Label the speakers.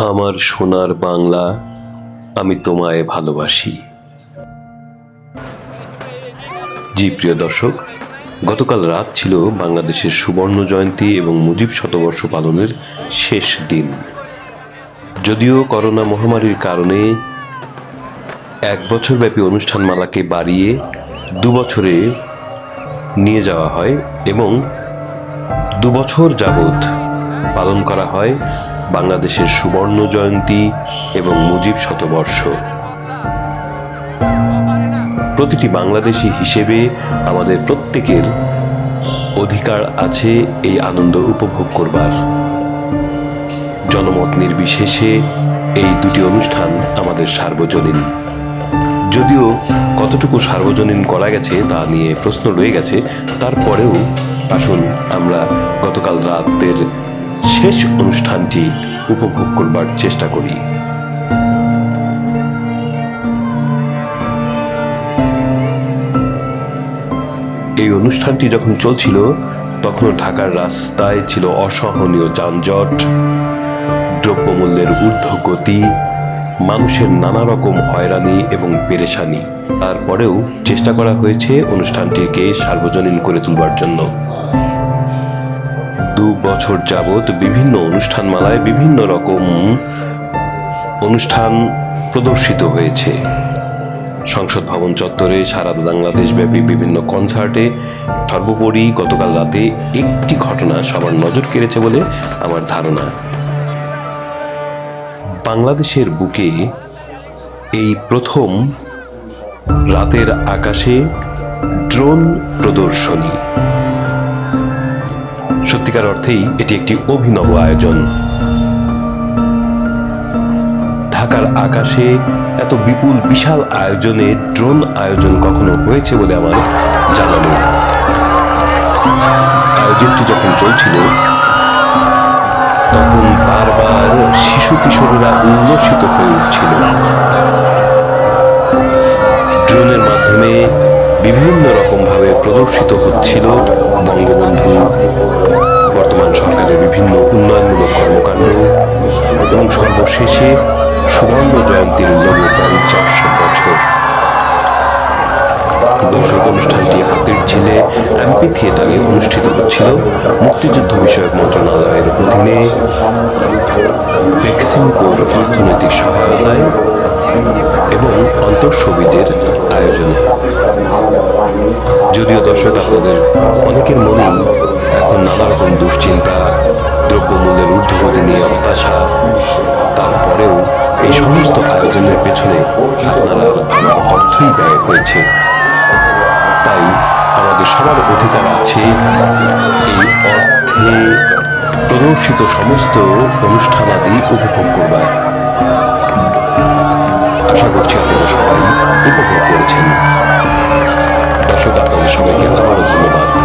Speaker 1: আমার সোনার বাংলা, আমি তোমায় ভালোবাসি। জি প্রিয় দর্শক, গতকাল রাত ছিল বাংলাদেশের সুবর্ণ জয়ন্তী এবং মুজিব শতবর্ষ পালনের শেষ দিন। যদিও করোনা মহামারীর কারণে 1 বছরব্যাপী অনুষ্ঠানমালাকে বাড়িয়ে 2 বছরে নিয়ে যাওয়া হয় এবং 2 বছর যাবৎ পালন করা হয় বাংলাদেশের সুবর্ণ জয়ন্তী এবং মুজিব শতবর্ষ। প্রতিটি বাংলাদেশী হিসেবে আমাদের প্রত্যেকের অধিকার আছে এই আনন্দ উপভোগ করবার। জনমত নির্বিশেষে এই দুটি অনুষ্ঠান আমাদের সার্বজনীন। যদিও কতটুকু সার্বজনীন করা গেছে তা নিয়ে প্রশ্ন রয়ে গেছে, তারপরেও আসুন আমরা গতকাল রাতের শেষ অনুষ্ঠানটি উপভোগ করবার চেষ্টা করি। এই অনুষ্ঠানটি যখন চলছিল তখনও ঢাকার রাস্তায় ছিল অসহনীয় যানজট, দ্রব্যমূল্যের ঊর্ধ্বগতি, মানুষের নানা রকম হয়রানি এবং পেরেশানি। তারপরেও চেষ্টা করা হয়েছে অনুষ্ঠানটিকে সার্বজনীন করে তুলবার জন্য। 2 বছর যাবৎ বিভিন্ন অনুষ্ঠানমালায় বিভিন্ন রকম অনুষ্ঠান প্রদর্শিত হয়েছে। সংসদ ভবন চত্বরে সারা বাংলাদেশব্যাপী বিভিন্ন কনসার্টে। সর্বোপরি গতকাল রাতে একটি ঘটনা সবার নজর কেড়েছে বলে আমার ধারণা। বাংলাদেশের বুকে এই প্রথম রাতের আকাশে ড্রোন প্রদর্শনী। সত্যিকার অর্থেই এটি একটি অভিনব আয়োজন। ঢাকার আকাশে এত বিপুল বিশাল আয়োজনে ড্রোন আয়োজন কখনো হয়েছে বলে আমার জানা নেই। আয়োজনটি যখন চলছিল তখন বারবার শিশু কিশোরেরা উল্লসিত হয়ে উঠছিল। ড্রোনের মাধ্যমে বিভিন্ন রকম ভাবে প্রদর্শিত হচ্ছিল বঙ্গবন্ধু, বর্তমান সরকারের বিভিন্ন উন্নয়নমূলক কর্মকাণ্ড এবং সর্বশেষে সুবর্ণ জয়ন্তীর লোগো 50 বছর। দর্শক, অনুষ্ঠানটি হাতিরঝিলে এমপি থিয়েটারে অনুষ্ঠিত হচ্ছিল মুক্তিযুদ্ধ বিষয়ক মন্ত্রণালয়ের অধীনে বেক্সিমকোর অর্থনৈতিক সহায়তায় এবং অন্তঃসবিজের আয়োজনে। যদিও দর্শক, আপনাদের অনেকের মনেই এখন নানা রকম দুশ্চিন্তা, দ্রব্যমূল্যের ঊর্ধ্বগতি নিয়ে হতাশা, তারপরেও এই সমস্ত আয়োজনের পেছনে আপনার অর্থই ব্যয় হয়েছে। তাই আমাদের সবার অধিকার আছে এই অর্থে প্রদর্শিত সমস্ত অনুষ্ঠানাদি উপভোগ করবার। আশা করছি আপনারা সবাই উপভোগ করেছেন। দর্শক, আপনাদের সবাইকে আবারও ধন্যবাদ।